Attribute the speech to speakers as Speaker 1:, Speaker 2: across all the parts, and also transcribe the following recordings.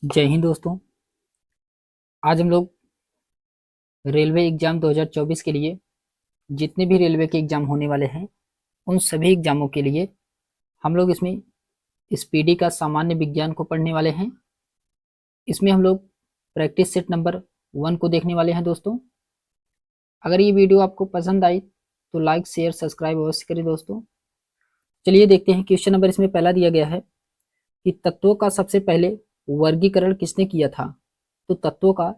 Speaker 1: जय हिंद दोस्तों। आज हम लोग रेलवे एग्जाम 2024 के लिए जितने भी रेलवे के एग्जाम होने वाले हैं उन सभी एग्जामों के लिए हम लोग इसमें स्पीडी का सामान्य विज्ञान को पढ़ने वाले हैं। इसमें हम लोग प्रैक्टिस सेट नंबर 1 को देखने वाले हैं दोस्तों। अगर ये वीडियो आपको पसंद आई तो लाइक शेयर सब्सक्राइब अवश्य करें दोस्तों। चलिए देखते हैं। क्वेश्चन नंबर इसमें पहला दिया गया है कि तत्वों का सबसे पहले वर्गीकरण किसने किया था। तो तत्वों का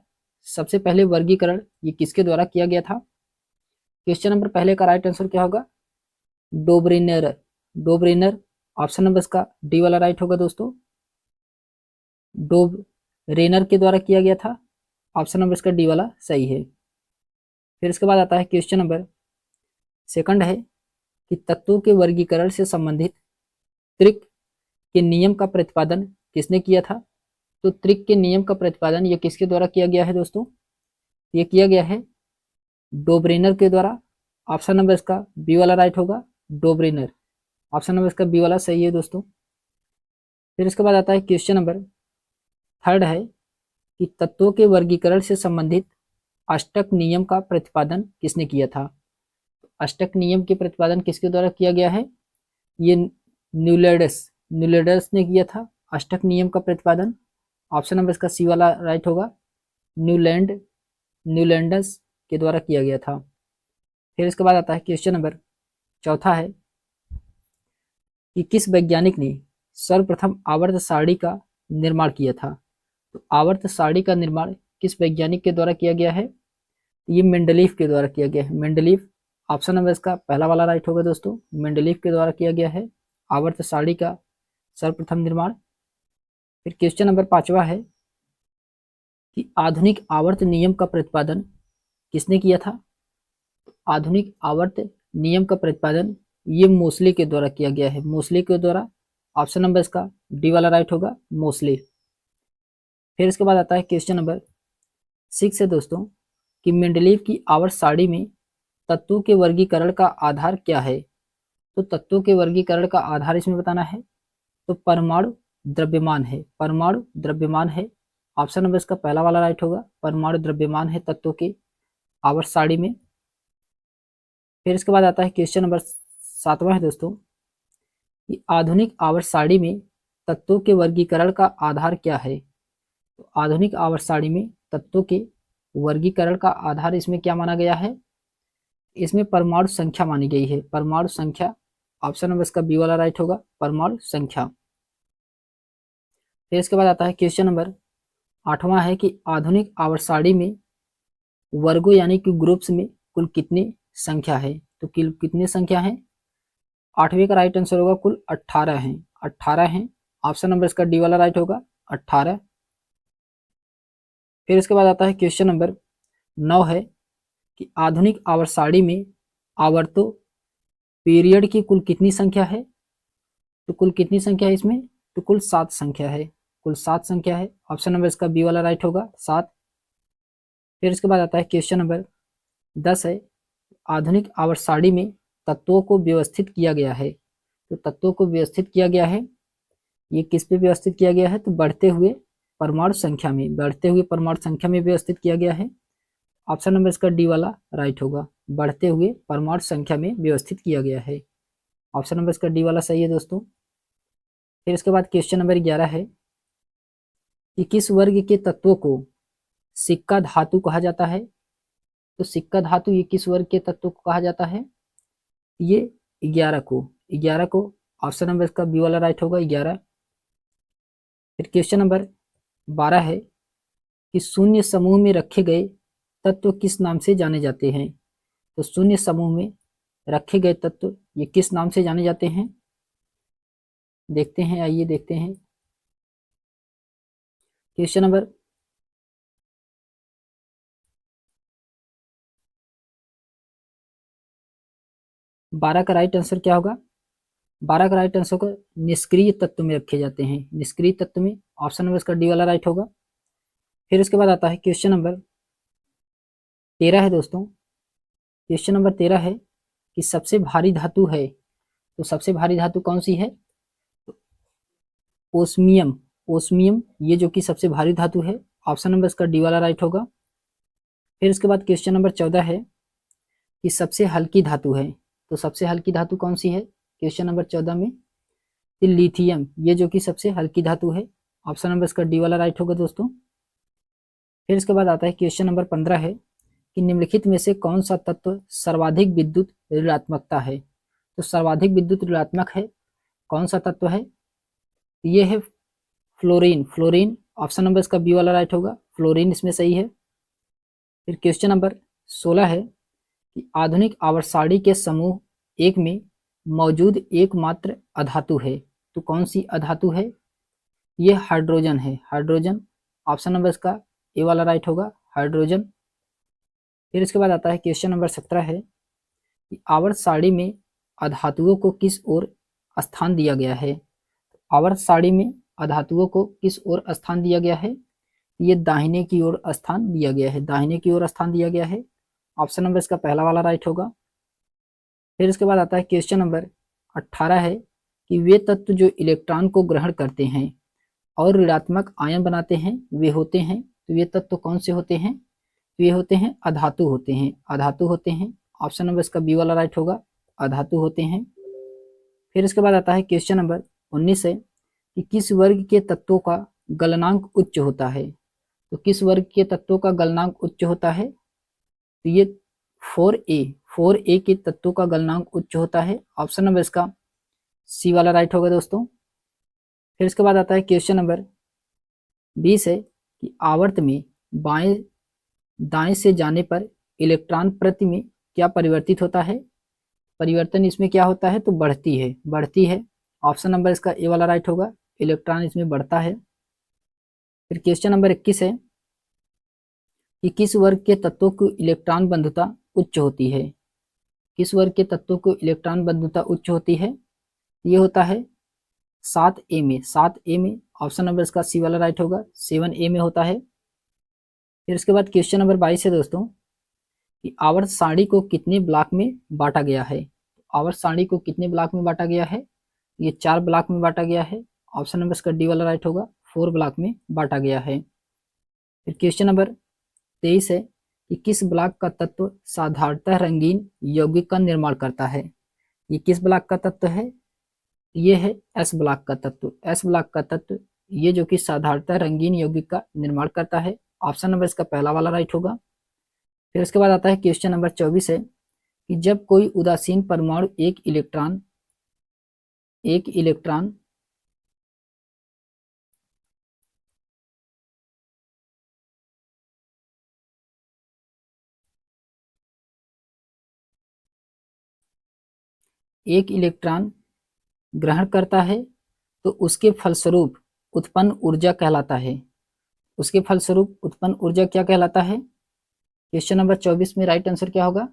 Speaker 1: सबसे पहले वर्गीकरण ये किसके द्वारा किया गया था। क्वेश्चन नंबर पहले का राइट आंसर क्या होगा? डोब्रिनर। डोब्रिनर ऑप्शन नंबर इसका डी वाला राइट होगा दोस्तों। डोब्रेनर के द्वारा किया गया था। ऑप्शन नंबर इसका डी वाला सही है। फिर इसके बाद आता है क्वेश्चन नंबर सेकंड है कि तत्वों के वर्गीकरण से संबंधित त्रिक के नियम का प्रतिपादन किसने किया था। तो त्रिक के नियम का प्रतिपादन ये किसके द्वारा किया गया है दोस्तों? ये किया गया है डोब्रेनर के द्वारा। ऑप्शन नंबर इसका बी वाला राइट होगा। डोब्रेनर ऑप्शन नंबर इसका बी वाला सही है दोस्तों। फिर इसके बाद आता है क्वेश्चन नंबर थर्ड है कि तत्वों के वर्गीकरण से संबंधित अष्टक नियम का प्रतिपादन किसने किया था। अष्टक नियम के प्रतिपादन किसके द्वारा किया गया है? ये न्यूलैंडस ने किया था अष्टक नियम का प्रतिपादन। ऑप्शन नंबर इसका सी वाला राइट होगा। न्यूलैंडस के द्वारा किया गया था। फिर इसके बाद आता है क्वेश्चन नंबर चौथा है कि किस वैज्ञानिक ने सर्वप्रथम आवर्त सारणी का निर्माण किया था। तो आवर्त सारणी का निर्माण किस वैज्ञानिक के द्वारा किया गया है? ये मेंडलीफ के द्वारा किया गया है। मेंडलीफ ऑप्शन नंबर इसका पहला वाला राइट होगा दोस्तों। मेंडलीफ के द्वारा किया गया है आवर्त सारणी का सर्वप्रथम निर्माण। फिर क्वेश्चन नंबर पांचवा है कि आधुनिक आवर्त नियम का प्रतिपादन किसने किया था। आधुनिक आवर्त नियम का प्रतिपादन ये मोसले के द्वारा किया गया है। मोसले के द्वारा ऑप्शन नंबर इसका डी वाला राइट होगा। मोसले। फिर इसके बाद आता है क्वेश्चन नंबर 6 है दोस्तों कि मेंडलीव की आवर्त सारणी में तत्वों के वर्गीकरण का आधार क्या है। तो तत्वों के वर्गीकरण का आधार इसमें बताना है। तो परमाणु द्रव्यमान है। परमाणु द्रव्यमान है। ऑप्शन नंबर इसका पहला वाला राइट होगा। परमाणु द्रव्यमान है तत्वों के आवर्त सारणी में। फिर इसके बाद आता है क्वेश्चन नंबर 7वां है दोस्तों कि आधुनिक आवर्त सारणी में तत्वों के वर्गीकरण का आधार क्या है। तो आधुनिक आवर्त सारणी में तत्वों के वर्गीकरण का आधार इसमें क्या माना गया है? इसमें परमाणु संख्या मानी गई है। परमाणु संख्या ऑप्शन नंबर इसका बी वाला राइट होगा। परमाणु संख्या। फिर इसके बाद आता है क्वेश्चन नंबर 8वां है कि आधुनिक आवर्त सारणी में वर्गों यानी कि ग्रुप्स में कुल कितनी संख्या है। तो कुल कितनी संख्या है? 8वें का राइट आंसर होगा कुल 18 है। 18 है। ऑप्शन नंबर इसका डी वाला राइट होगा 18। फिर इसके बाद आता है क्वेश्चन नंबर 9 है कि आधुनिक आवर्त सारणी में आवर्तों पीरियड की कुल कितनी संख्या है। तो कुल कितनी संख्या है इसमें? तो कुल 7 संख्या है। कुल 7 संख्या है। ऑप्शन नंबर इसका बी वाला राइट होगा 7। फिर इसके बाद आता है क्वेश्चन नंबर 10 है आधुनिक आवर्त सारणी में तत्वों को व्यवस्थित किया गया है। तो तत्वों को व्यवस्थित किया गया है ये किस पे व्यवस्थित किया गया है? तो बढ़ते हुए परमाणु संख्या में। बढ़ते हुए परमाणु संख्या में व्यवस्थित किया गया है। ऑप्शन नंबर इसका डी वाला राइट होगा। बढ़ते हुए परमाणु संख्या में व्यवस्थित किया गया है। ऑप्शन नंबर इसका डी वाला सही है दोस्तों। फिर इसके बाद क्वेश्चन नंबर 11 है कि किस वर्ग के तत्वों को सिक्का धातु कहा जाता है। तो सिक्का धातु ये किस वर्ग के तत्वों को कहा जाता है? ये 11 को ऑप्शन नंबर इसका बी वाला राइट होगा 11। फिर क्वेश्चन नंबर 12 है कि शून्य समूह में रखे गए तत्व किस नाम से जाने जाते हैं। तो शून्य समूह में रखे गए तत्व ये किस नाम से जाने जाते हैं? देखते हैं, आइए देखते हैं। क्वेश्चन नंबर 12 का राइट आंसर क्या होगा? 12 का राइट आंसर को निष्क्रिय तत्व में रखे जाते हैं। निष्क्रिय तत्व में ऑप्शन नंबर इसका डी वाला राइट होगा। फिर उसके बाद आता है क्वेश्चन नंबर 13 है दोस्तों। क्वेश्चन नंबर 13 है कि सबसे भारी धातु है। तो सबसे भारी धातु कौन सी है? ओस्मियम। ओस्मियम, ये जो कि सबसे भारी धातु है। ऑप्शन नंबर इसका डी वाला राइट होगा। फिर इसके बाद क्वेश्चन नंबर 14 है कि सबसे हल्की धातु है, तो सबसे हल्की धातु कौन सी है क्वेश्चन नंबर 14 में? लिथियम, ये जो कि सबसे हल्की धातु है। ऑप्शन नंबर इसका डी वाला राइट होगा दोस्तों। फिर इसके बाद आता है क्वेश्चन नंबर 15 है कि निम्नलिखित में से कौन सा तत्व सर्वाधिक विद्युत ऋणात्मकता है? तो सर्वाधिक विद्युत ऋणात्मक है कौन सा तत्व है? ये है फ्लोरीन। फ्लोरीन, ऑप्शन नंबर इसका बी वाला राइट होगा, फ्लोरीन इसमें सही है। फिर क्वेश्चन नंबर 16 है कि आधुनिक आवर्त सारणी के समूह एक में मौजूद एकमात्र अधातु है, तो कौन सी अधातु है? ये हाइड्रोजन है, हाइड्रोजन। ऑप्शन नंबर इसका ए वाला राइट होगा, हाइड्रोजन। फिर इसके बाद आता है क्वेश्चन नंबर 17 है कि आवर्त सारणी में अधातुओं को किस ओर स्थान दिया गया है? आवर्त सारणी में अधातुओं को किस ओर स्थान दिया गया है? ये दाहिने की ओर स्थान दिया गया है, दाहिने की ओर स्थान दिया गया है। ऑप्शन नंबर इसका पहला वाला राइट होगा। फिर इसके बाद आता है क्वेश्चन नंबर 18 है कि वे तत्व जो इलेक्ट्रॉन को ग्रहण करते हैं और ऋणात्मक आयन बनाते हैं वे होते हैं, तो ये तत्व कौन से होते हैं? तो ये होते हैं अधातु होते हैं, अधातु होते हैं। ऑप्शन नंबर इसका बी वाला राइट होगा, अधातु होते हैं। फिर इसके बाद आता है क्वेश्चन नंबर 19 है कि किस वर्ग के तत्वों का गलनांक उच्च होता है? तो किस वर्ग के तत्वों का गलनांक उच्च होता है? तो ये 4A के तत्वों का गलनांक उच्च होता है। ऑप्शन नंबर इसका सी वाला राइट होगा दोस्तों। फिर इसके बाद आता है क्वेश्चन नंबर 20 है कि आवर्त में बाएं दाएं से जाने पर इलेक्ट्रॉन प्रति में क्या परिवर्तित होता है? परिवर्तन इसमें क्या होता है? तो बढ़ती है, बढ़ती है। ऑप्शन नंबर इसका ए वाला राइट होगा, इलेक्ट्रॉन इसमें बढ़ता है। फिर क्वेश्चन नंबर 21 है कि किस वर्ग के तत्वों की इलेक्ट्रॉन बंधुता उच्च होती है? किस वर्ग के तत्वों को इलेक्ट्रॉन बंधुता उच्च होती है? ये होता है 7A में, 7A में। ऑप्शन नंबर इसका सी वाला राइट होगा, 7A में होता है। फिर इसके बाद क्वेश्चन नंबर 22 है दोस्तों कि आवर्त सारणी को कितने ब्लॉक में बांटा गया है? आवर्त सारणी को कितने ब्लॉक में बांटा गया है? ये 4 ब्लॉक में बांटा गया है। ऑप्शन नंबर इसका डी वाला राइट होगा, 4 ब्लॉक में बांटा गया है। फिर क्वेश्चन नंबर 23 है कि किस ब्लॉक का तत्व साधारणतः रंगीन यौगिक का निर्माण करता है? ये किस ब्लॉक का तत्व है? ये है एस ब्लॉक का तत्व, एस ब्लॉक का तत्व, ये जो कि साधारणतः रंगीन यौगिक का निर्माण करता है। ऑप्शन नंबर इसका पहला वाला राइट होगा। फिर उसके बाद आता है क्वेश्चन नंबर 24 है कि जब कोई उदासीन परमाणु एक इलेक्ट्रॉन ग्रहण करता है तो उसके फलस्वरूप उत्पन्न ऊर्जा कहलाता है, उसके फलस्वरूप उत्पन्न ऊर्जा क्या कहलाता है? क्वेश्चन नंबर 24 में राइट आंसर क्या होगा?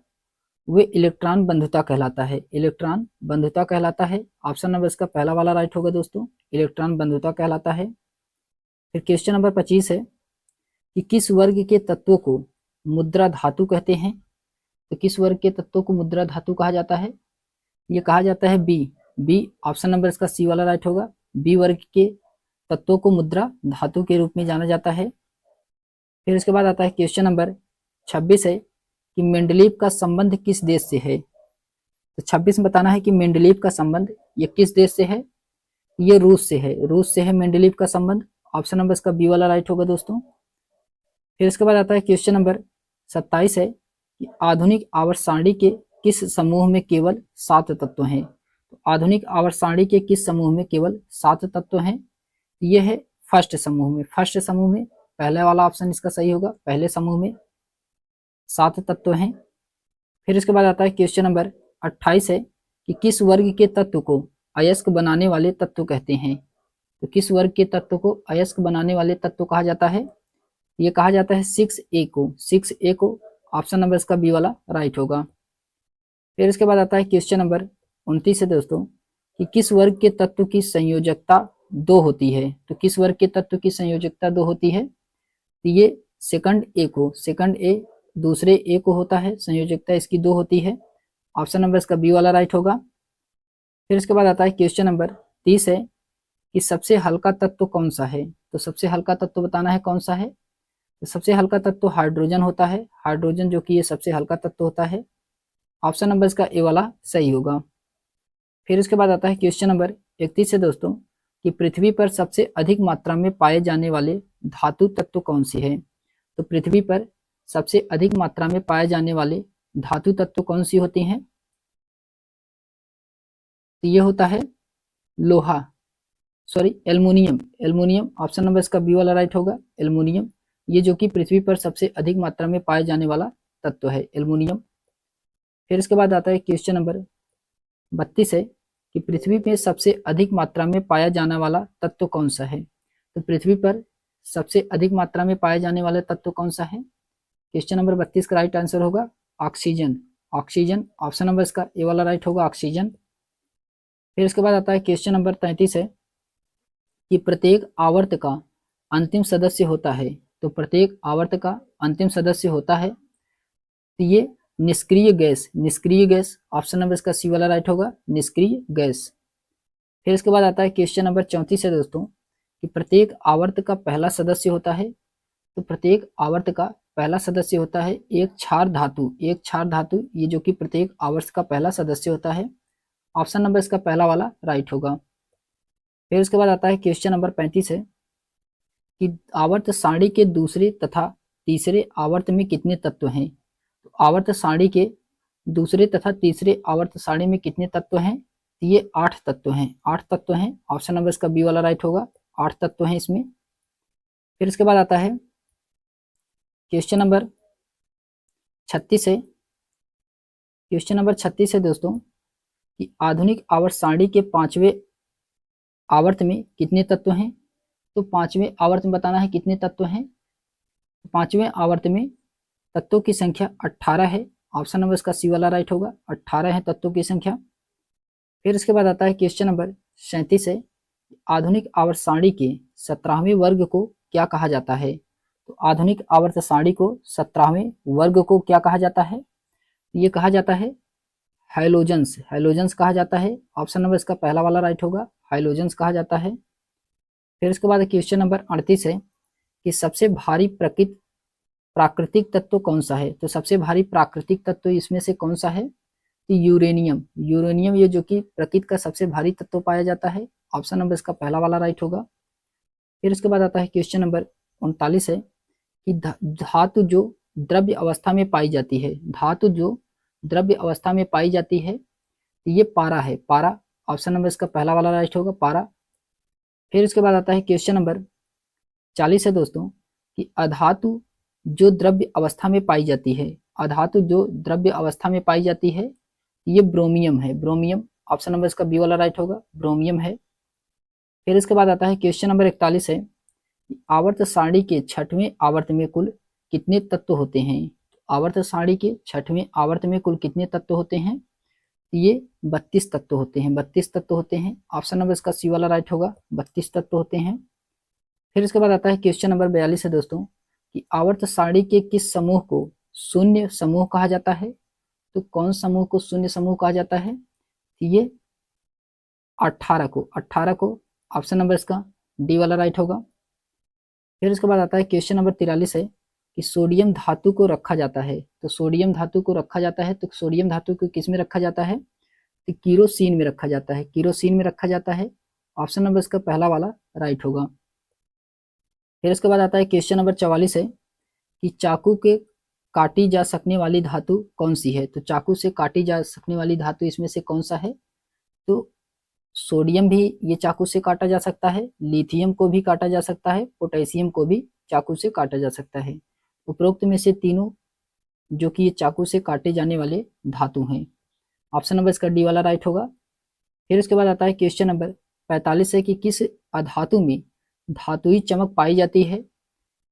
Speaker 1: वे इलेक्ट्रॉन बंधुता कहलाता है, इलेक्ट्रॉन बंधुता कहलाता है। ऑप्शन नंबर इसका पहला वाला राइट होगा दोस्तों, इलेक्ट्रॉन बंधुता कहलाता है। फिर क्वेश्चन नंबर 25 है कि किस वर्ग के तत्वों को मुद्रा धातु कहते हैं? तो किस वर्ग के तत्वों को मुद्रा धातु कहा जाता है? ये कहा जाता है बी। ऑप्शन नंबर इसका सी वाला राइट होगा, बी वर्ग के तत्वों को मुद्रा धातु के रूप में जाना जाता है। फिर इसके बाद आता है क्वेश्चन नंबर 26 है कि मेंडलीव का संबंध किस देश से है? तो 26 में बताना है कि मेंडलीव का संबंध ये किस देश से है? ये रूस से है, रूस से है मेंडलीव का संबंध। ऑप्शन नंबर इसका बी वाला राइट होगा दोस्तों। फिर इसके बाद आता है क्वेश्चन नंबर 27 है कि आधुनिक आवर्त सारणी के किस समूह में केवल 7 तत्व हैं? तो आधुनिक आवर्त सारणी के किस समूह में केवल 7 तत्व हैं? ये है फर्स्ट समूह में, फर्स्ट समूह में, पहले वाला ऑप्शन इसका सही होगा, पहले समूह में 7 तत्व हैं। फिर इसके बाद आता है क्वेश्चन नंबर 28 है कि किस वर्ग के तत्व को अयस्क बनाने वाले तत्व कहते हैं? तो किस वर्ग के तत्व को अयस्क बनाने वाले तत्व कहा जाता है? ये कहा जाता है 6A को, 6A को। ऑप्शन नंबर इसका बी वाला राइट होगा। फिर इसके बाद आता है क्वेश्चन नंबर 29 है दोस्तों कि किस वर्ग के तत्व की संयोजकता 2 होती है? तो किस वर्ग के तत्व की संयोजकता 2 होती है? तो ये सेकंड ए को, सेकंड ए दूसरे ए को होता है, संयोजकता इसकी 2 होती है। ऑप्शन नंबर इसका बी वाला राइट होगा। फिर इसके बाद आता है क्वेश्चन नंबर 30 है कि सबसे हल्का तत्व कौन सा है। तो सबसे हल्का तत्व बताना है कौन सा है। तो सबसे हल्का तत्व हाइड्रोजन होता है, हाइड्रोजन जो कि ये सबसे हल्का तत्व होता है। ऑप्शन नंबर इसका ए वाला सही होगा। फिर इसके बाद आता है क्वेश्चन नंबर 31 से दोस्तों, कि पृथ्वी पर सबसे अधिक मात्रा में पाए जाने वाले धातु तत्व कौन से हैं। तो पृथ्वी पर सबसे अधिक मात्रा में पाए जाने वाले धातु तत्व कौन सी होती हैं। तो ये होता है लोहा, sorry aluminium. Aluminium option number इसका बी वाला राइट होगा, एल्युमिनियम। ये जो कि पृथ्वी पर सबसे अधिक मात्रा में पाए जाने वाला तत्व है, एल्युमिनियम। फिर इसके बाद आता है क्वेश्चन नंबर 32 है, कि पृथ्वी में सबसे अधिक मात्रा में पाया जाने वाला तत्व कौन सा है। तो पृथ्वी पर सबसे अधिक मात्रा में पाए जाने वाला तत्व कौन सा है। क्वेश्चन नंबर 32 का राइट आंसर होगा ऑक्सीजन। ऑक्सीजन ऑप्शन नंबर इसका ए वाला राइट होगा, ऑक्सीजन। फिर इसके बाद आता है क्वेश्चन नंबर 33 है, कि प्रत्येक आवर्त का अंतिम सदस्य होता है। तो प्रत्येक आवर्त का अंतिम सदस्य होता है, तो ये निष्क्रिय गैस, निष्क्रिय गैस ऑप्शन नंबर इसका सी वाला राइट होगा, निष्क्रिय गैस। फिर इसके बाद आता है क्वेश्चन नंबर 34 है दोस्तों, कि प्रत्येक आवर्त का पहला सदस्य होता है। तो प्रत्येक आवर्त का पहला सदस्य होता है एक क्षार धातु, एक क्षार धातु, ये जो कि प्रत्येक आवर्त का पहला सदस्य होता है। ऑप्शन नंबर इसका पहला वाला राइट होगा। फिर इसके बाद आता है क्वेश्चन नंबर 35 है, कि आवर्त सारणी के दूसरे तथा तीसरे आवर्त में कितने तत्व हैं। तो आवर्त सारणी के दूसरे तथा तीसरे आवर्त सारणी में कितने तत्व हैं। ये 8 तत्व हैं, 8 तत्व हैं। ऑप्शन नंबर इसका बी वाला राइट होगा, 8 तत्व हैं इसमें। फिर इसके बाद आता है क्वेश्चन नंबर 36 है। क्वेश्चन नंबर 36 है दोस्तों, कि आधुनिक आवर्त सारणी के 5वें आवर्त में कितने तत्व हैं। तो 5वें आवर्त में बताना है कितने तत्व हैं। 5वें आवर्त में तत्वों की संख्या 18 है। ऑप्शन नंबर इसका सी वाला राइट होगा, 18 है तत्वों की संख्या। फिर इसके बाद आता है क्वेश्चन नंबर 37 है, आधुनिक आवर्त सारणी के 17वें वर्ग को क्या कहा जाता है। तो आधुनिक आवर्त सारणी को 17वें वर्ग को क्या कहा जाता है। ये कहा जाता है हैलोजेंस, हैलोजेंस कहा जाता है। ऑप्शन नंबर इसका पहला वाला राइट होगा, हैलोजेंस कहा जाता है। फिर इसके बाद क्वेश्चन नंबर 38 है, कि सबसे भारी प्राकृतिक तत्व कौन सा है। तो सबसे भारी प्राकृतिक तत्व इसमें से कौन सा है। तो यूरेनियम, यूरेनियम ये जो कि प्रकृति का सबसे भारी तत्व पाया जाता है। ऑप्शन नंबर इसका पहला वाला राइट होगा। फिर इसके बाद आता है क्वेश्चन नंबर 39 है, कि धातु जो द्रव्य अवस्था में पाई जाती है, धातु जो द्रव्य अवस्था में पाई जाती है, ये पारा है, पारा। ऑप्शन नंबर इसका पहला वाला राइट होगा, पारा। फिर इसके बाद आता है क्वेश्चन नंबर 40 है दोस्तों, कि अधातु जो द्रव्य अवस्था में पाई जाती है, अधातु जो द्रव्य अवस्था में पाई जाती है, ये ब्रोमियम है, ब्रोमियम। ऑप्शन नंबर इसका बी वाला राइट होगा, ब्रोमियम है। फिर इसके बाद आता है क्वेश्चन नंबर 41 है, आवर्त सारणी के 6वें आवर्त में कुल कितने तत्व होते हैं। आवर्त सारणी के 6वें आवर्त में कुल कितने तत्व होते हैं। ये 32 तत्व होते हैं, 32 तत्व होते हैं। ऑप्शन नंबर इसका सी वाला राइट होगा, 32 तत्व होते हैं। फिर इसके बाद आता है क्वेश्चन नंबर 42 है दोस्तों, कि आवर्त सारणी के किस समूह को शून्य समूह कहा जाता है। तो कौन समूह को शून्य समूह कहा जाता है। ये 18 को, 18 को। ऑप्शन नंबर इसका डी वाला राइट होगा। फिर इसके बाद आता है क्वेश्चन नंबर 43 है, कि सोडियम धातु को रखा जाता है। तो सोडियम धातु को रखा जाता है, तो सोडियम धातु को किस में रखा जाता है। तो कीरोसिन में रखा जाता है, कीरोसिन में रखा जाता है। ऑप्शन नंबर इसका पहला वाला राइट होगा। फिर इसके बाद आता है क्वेश्चन नंबर 44 है, कि चाकू के काटी जा सकने वाली धातु कौन सी है। तो चाकू से काटी जा सकने वाली धातु इसमें से कौन सा है। तो सोडियम भी ये चाकू से काटा जा सकता है, लिथियम को भी काटा जा सकता है, पोटेशियम को भी चाकू से काटा जा सकता है। उपरोक्त में से तीनों जो कि ये चाकू से काटे जाने वाले धातु हैं। ऑप्शन नंबर इसका डी वाला राइट होगा। फिर इसके बाद आता है क्वेश्चन नंबर 45 है, कि किस अधातु में धातुई चमक पाई जाती है।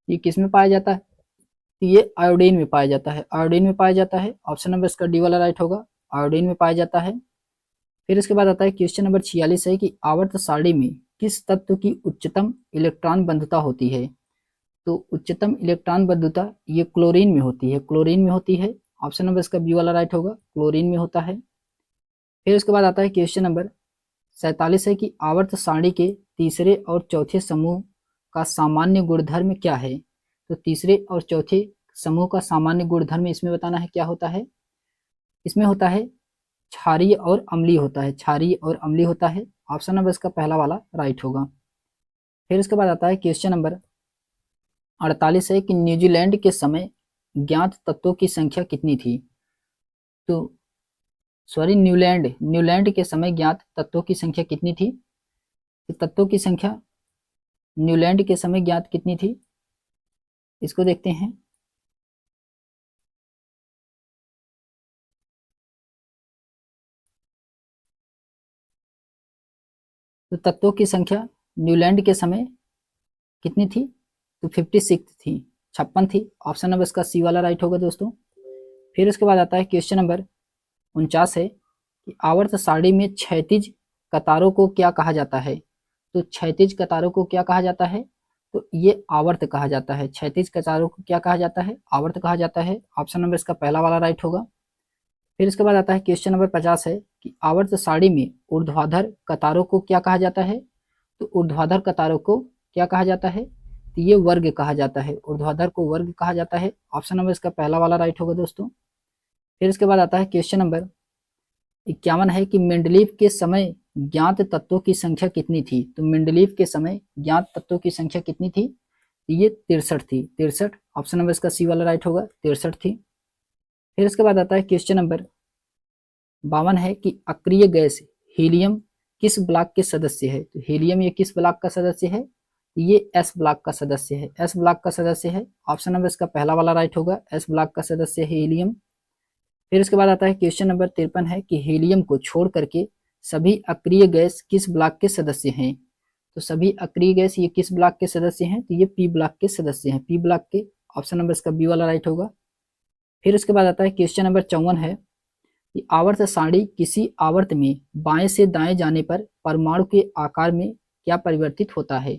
Speaker 1: ये किस में पाया जाता है। तो ये आयोडीन में पाया जाता है, आयोडीन में पाया जाता है। ऑप्शन नंबर इसका डी वाला राइट होगा, आयोडीन में पाया जाता है। फिर इसके बाद आता है क्वेश्चन नंबर 46 है, कि आवर्त सारणी में किस तत्व की उच्चतम इलेक्ट्रॉन बंधुता होती है। तो उच्चतम इलेक्ट्रॉन बंधुता ये क्लोरीन में होती है, क्लोरीन में होती है। ऑप्शन नंबर इसका बी वाला राइट होगा, क्लोरीन में होता है। फिर इसके बाद आता है क्वेश्चन नंबर 47 है कि आवर्त सारणी के तीसरे और चौथे समूह का सामान्य गुणधर्म क्या है। तो तीसरे और चौथे समूह का सामान्य गुणधर्म इसमें बताना है क्या होता है। इसमें होता है क्षारीय और अम्लीय होता है, क्षारीय और अम्लीय होता है। ऑप्शन नंबर इसका पहला वाला राइट होगा। फिर इसके बाद आता है क्वेश्चन नंबर 48 है कि न्यूजीलैंड के समय ज्ञात तत्वों की संख्या कितनी थी। तो सॉरी, न्यूलैंड के समय ज्ञात तत्वों की संख्या कितनी थी। तत्वों की संख्या न्यूलैंड के समय ज्ञात कितनी थी, इसको देखते हैं। तो तत्वों की संख्या न्यूलैंड के समय कितनी थी, तो 56 थी, 56 थी। ऑप्शन नंबर इसका सी वाला राइट होगा दोस्तों। फिर उसके बाद आता है क्वेश्चन नंबर 49 है कि आवर्त सारणी में क्षैतिज कतारों को क्या कहा जाता है। तो क्षैतिज कतारों को क्या कहा जाता है, तो ये आवर्त कहा जाता है। क्षैतिज कतारों को क्या कहा जाता है, आवर्त कहा जाता है। ऑप्शन नंबर इसका पहला वाला राइट होगा। फिर इसके बाद आता है क्वेश्चन नंबर 50 है कि आवर्त सारणी में ऊर्ध्वाधर कतारों को क्या कहा जाता है। तो ऊर्ध्वाधर कतारों को क्या कहा जाता है, तो ये वर्ग कहा जाता है, ऊर्ध्वाधर को वर्ग कहा जाता है। ऑप्शन नंबर इसका पहला वाला राइट होगा दोस्तों। फिर इसके बाद आता है क्वेश्चन नंबर 51 है कि मेंडलीव के समय ज्ञात तत्वों की संख्या कितनी थी। तो मेंडलीव के समय ज्ञात तत्वों की संख्या कितनी थी, ये 63 थी, 63। ऑप्शन नंबर इसका सी वाला राइट होगा, 63 थी। फिर इसके बाद आता है क्वेश्चन नंबर 52 है कि अक्रिय गैस हीलियम किस ब्लॉक के सदस्य है। तो हीलियम ये किस ब्लॉक का सदस्य है, ये एस ब्लॉक का सदस्य है, एस ब्लॉक का सदस्य है। ऑप्शन नंबर इसका पहला वाला राइट होगा, एस ब्लॉक का सदस्य है हीलियम। फिर इसके बाद आता है क्वेश्चन नंबर 53 है कि हीलियम को छोड़ करके सभी अक्रिय गैस किस ब्लॉक के सदस्य हैं। तो सभी अक्रिय गैस ये किस ब्लॉक के सदस्य हैं, तो ये पी ब्लॉक के सदस्य हैं, पी ब्लॉक के। ऑप्शन नंबर इसका बी वाला राइट होगा। फिर इसके बाद आता है क्वेश्चन नंबर 54 है कि आवर्त सारणी किसी आवर्त में बाएं से दाएं जाने पर परमाणु के आकार में क्या परिवर्तित होता है।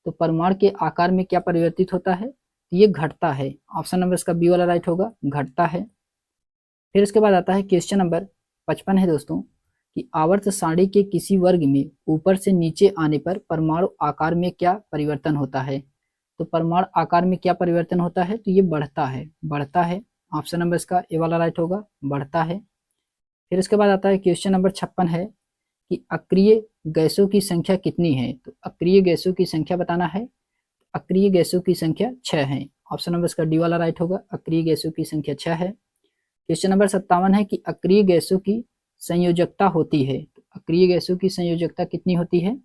Speaker 1: तो परमाणु के आकार में क्या परिवर्तित होता है, तो ये घटता है। ऑप्शन नंबर इसका बी वाला राइट होगा, घटता है। फिर इसके बाद आता है क्वेश्चन नंबर 55 है दोस्तों कि आवर्त सारणी के किसी वर्ग में ऊपर से नीचे आने पर परमाणु आकार में क्या परिवर्तन होता है। तो परमाणु आकार में क्या परिवर्तन होता है, तो ये बढ़ता है, बढ़ता है। ऑप्शन नंबर इसका ए वाला राइट होगा, बढ़ता है। फिर इसके बाद आता है क्वेश्चन नंबर 56 है कि अक्रिय गैसों की संख्या कितनी है। तो अक्रिय गैसों की संख्या बताना है, अक्रिय गैसों की संख्या 6 है। ऑप्शन नंबर इसका डी वाला राइट होगा, अक्रिय गैसों की संख्या 6 है। क्वेश्चन नंबर 57 है कि अक्रिय गैसों की संयोजकता होती है। तो अक्रिय गैसों की संयोजकता कितनी होती है,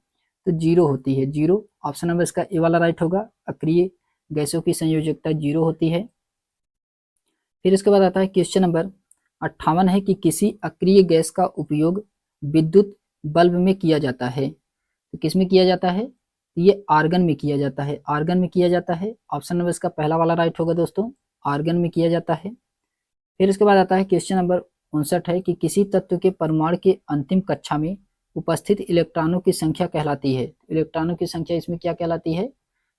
Speaker 1: तो 0 होती है, 0। ऑप्शन नंबर इसका ए वाला राइट होगा, अक्रिय गैसों की संयोजकता 0 होती है। फिर इसके बाद आता है क्वेश्चन नंबर 58 है कि किसी अक्रिय गैस का उपयोग विद्युत बल्ब में किया जाता है। तो किस में किया जाता है, ये आर्गन में किया जाता है, आर्गन में किया जाता है। ऑप्शन नंबर इसका पहला वाला राइट होगा दोस्तों, आर्गन में किया जाता है। फिर इसके बाद आता है क्वेश्चन नंबर 59 है कि किसी तत्व के परमाणु के अंतिम कक्षा में उपस्थित इलेक्ट्रॉनों की संख्या कहलाती है। इलेक्ट्रॉनों की संख्या इसमें क्या कहलाती है,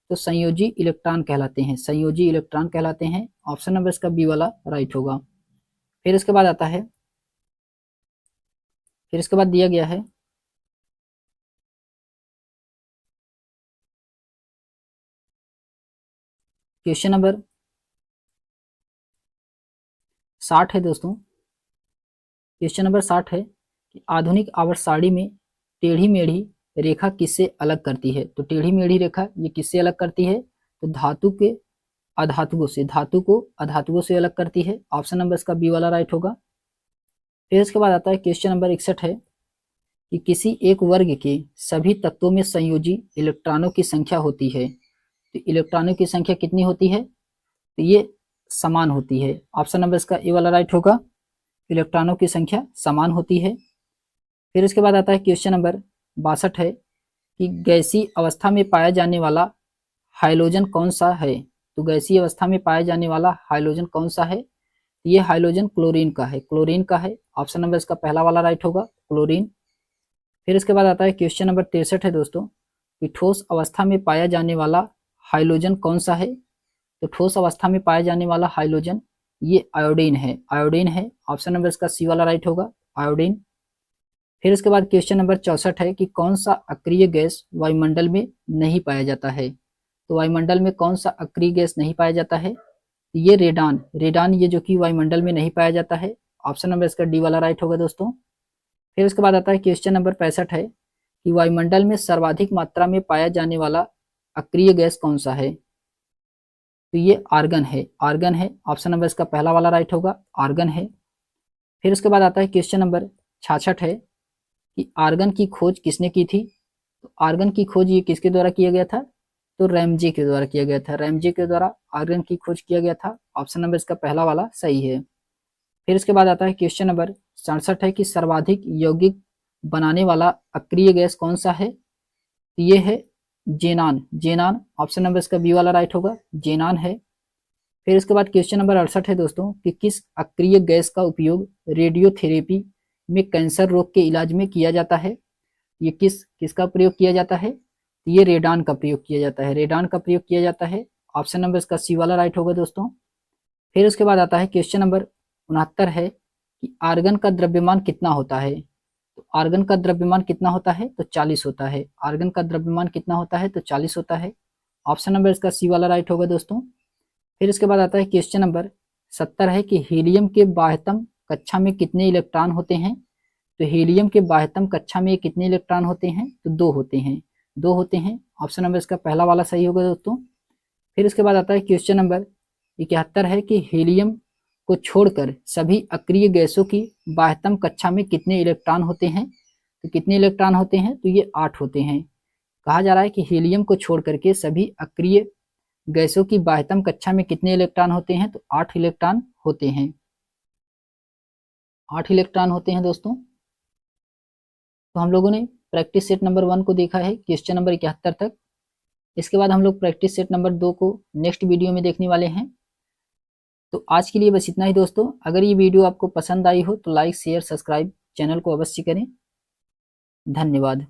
Speaker 1: तो संयोजी इलेक्ट्रॉन कहलाते हैं, संयोजी इलेक्ट्रॉन कहलाते हैं। ऑप्शन नंबर इसका बी वाला राइट होगा। फिर इसके बाद आता है, फिर इसके बाद दिया गया है क्वेश्चन नंबर 60 है दोस्तों। क्वेश्चन नंबर 60 है कि आधुनिक आवर्त सारणी में टेढ़ी मेढ़ी रेखा किससे अलग करती है। तो टेढ़ी मेढ़ी रेखा ये किससे अलग करती है, तो धातु के अधातुओं से, धातु को अधातुओं से अलग करती है। ऑप्शन नंबर इसका बी वाला राइट होगा। फिर इसके बाद आता है क्वेश्चन नंबर 61 है कि किसी एक वर्ग के सभी तत्वों में संयोजी इलेक्ट्रॉनों की संख्या होती है। तो इलेक्ट्रॉनों की संख्या कितनी होती है, तो ये समान होती है। ऑप्शन नंबर इसका ए वाला राइट होगा, इलेक्ट्रॉनों की संख्या समान होती है। फिर इसके बाद आता है क्वेश्चन नंबर 62 है कि गैसीय अवस्था में पाया जाने वाला हाइड्रोजन कौन सा है। तो गैसीय अवस्था में पाया जाने वाला हाइड्रोजन कौन सा है, ये हाइड्रोजन क्लोरीन का है, क्लोरीन का है। ऑप्शन नंबर इसका पहला वाला राइट होगा, क्लोरीन। फिर इसके बाद आता है क्वेश्चन नंबर 63 है दोस्तों कि ठोस अवस्था में पाया जाने वाला हाइड्रोजन कौन सा है। तो ठोस अवस्था में पाया जाने वाला हाइड्रोजन ये आयोडीन है, आयोडीन है। ऑप्शन नंबर इसका सी वाला राइट होगा, आयोडीन। फिर उसके बाद क्वेश्चन नंबर 64 है कि कौन सा अक्रिय गैस वायुमंडल में नहीं पाया जाता है। तो वायुमंडल में कौन सा अक्रिय गैस नहीं पाया जाता है, ये रेडान, रेडान ये जो कि वायुमंडल में नहीं पाया जाता है। ऑप्शन नंबर इसका डी वाला राइट होगा दोस्तों। फिर उसके बाद आता है क्वेश्चन नंबर 65 है कि वायुमंडल में सर्वाधिक मात्रा में पाया जाने वाला अक्रिय गैस कौन सा है। तो ये आर्गन है, आर्गन है। ऑप्शन नंबर इसका पहला वाला राइट होगा, आर्गन है। फिर उसके बाद आता है क्वेश्चन नंबर 66 है कि आर्गन की खोज किसने की थी। तो आर्गन की खोज ये किसके द्वारा किया गया था, तो रैमजे के द्वारा किया गया था, रैमजे के द्वारा आर्गन की खोज किया गया था। ऑप्शन नंबर इसका पहला वाला सही है। फिर इसके बाद आता है क्वेश्चन नंबर 67 है कि सर्वाधिक यौगिक बनाने वाला अक्रिय गैस कौन सा है। तो ये है जेनान, जेनान। ऑप्शन नंबर इसका बी वाला राइट होगा, जेनान है। फिर इसके बाद क्वेश्चन नंबर 68 है दोस्तों कि किस अक्रिय गैस का उपयोग रेडियोथेरेपी में कैंसर रोग के इलाज में किया जाता है। ये किसका प्रयोग किया जाता है, ये रेडान का प्रयोग किया जाता है, रेडान का प्रयोग किया जाता है। ऑप्शन नंबर इसका सी वाला राइट होगा दोस्तों। फिर उसके बाद आता है क्वेश्चन नंबर 69 है कि आर्गन का द्रव्यमान कितना होता है। तो आर्गन का द्रव्यमान कितना होता है, तो 40 होता है। आर्गन का द्रव्यमान कितना होता है, तो 40 होता है। ऑप्शन नंबर इसका सी वाला राइट होगा दोस्तों। फिर इसके बाद आता है क्वेश्चन नंबर 70 है कि हीलियम के बाह्यतम कक्षा में कितने इलेक्ट्रॉन होते हैं। तो हीलियम के बाह्यतम कक्षा में कितने इलेक्ट्रॉन होते हैं, तो 2 होते हैं, 2 होते हैं। ऑप्शन नंबर इसका पहला वाला सही होगा दोस्तों। फिर इसके बाद आता है क्वेश्चन नंबर 71 है कि हीलियम को छोड़कर सभी अक्रिय गैसों की बाह्यतम कक्षा में कितने इलेक्ट्रॉन होते हैं। तो कितने इलेक्ट्रॉन होते हैं, तो ये 8 होते हैं। कहा जा रहा है कि हीलियम को छोड़ करके सभी अक्रिय गैसों की बाह्यतम कक्षा में कितने इलेक्ट्रॉन होते हैं, तो 8 इलेक्ट्रॉन होते हैं, 8 इलेक्ट्रॉन होते हैं दोस्तों। तो हम लोगों ने प्रैक्टिस सेट नंबर 1 को देखा है क्वेश्चन नंबर 71 तक। इसके बाद हम लोग प्रैक्टिस सेट नंबर 2 को नेक्स्ट वीडियो में देखने वाले हैं। तो आज के लिए बस इतना ही दोस्तों। अगर ये वीडियो आपको पसंद आई हो तो लाइक शेयर सब्सक्राइब चैनल को अवश्य करें। धन्यवाद।